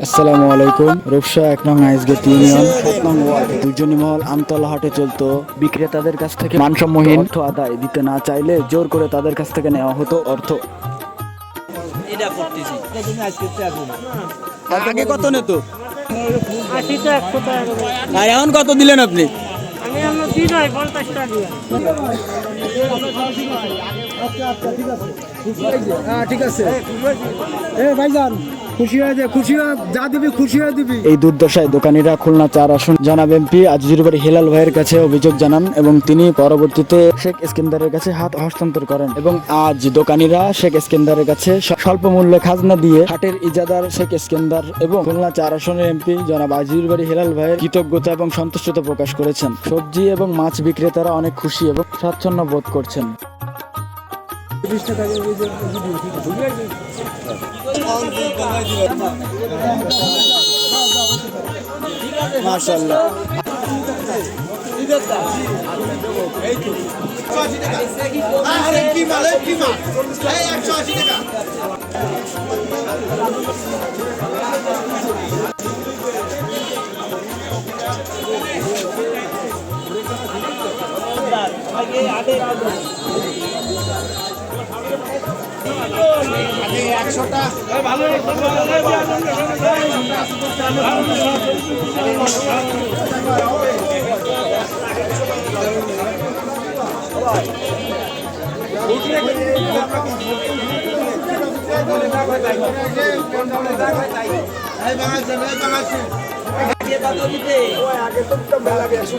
আসসালামু আলাইকুম। রূপসা ১ নং আইসগেট ইউনিয়ন ৭ নং ওয়ার্ড দুর্জনী মহল আমতলা হাটে চলতো। বিক্রেতাদের কাছ থেকে মানসম্মহীন অর্থ আদায় দিতে না চাইলে জোর করে তাদের কাছ থেকে নেওয়া হতো অর্থ। এটা করতেছি আগে কত নিত 80 টা 100 টাকা করে। আর এখন কত দিলেন আপনি? আমি আমরা দিই নাই 50 টাকা দিয়ে। ঠিক আছে ভাইজান খুশি হয়ে যায়, খুশি হয়ে যা দিবি খুশি হয়ে দিবি। এই দুর্দশায় দোকানিরা খুলনা ৪ আসন জনাব এমপি আজিজুর বাড়ি হেলাল ভাইয়ের কাছে অভিযোগ জানান এবং তিনি পরবর্তীতে শেখ ইস্কেন্দারের কাছে হাত হস্তান্তর করেন এবং আজ দোকানিরা শেখ ইস্কেন্দারের কাছে স্বল্প মূল্যে খাজনা দিয়ে হাটের ইজাদার শেখ ইস্কেন্দার এবং খুলনা ৪ আসনের এমপি জনাব আজিজুর বাড়ি হেলাল ভাইয়ের কৃতজ্ঞতা এবং সন্তুষ্টতা প্রকাশ করেছেন। সবজি এবং মাছ বিক্রেতারা অনেক খুশি এবং স্বাচ্ছন্দ্য বোধ করছেন। মাশাআল্লাহ আগে তো মেলা গেছে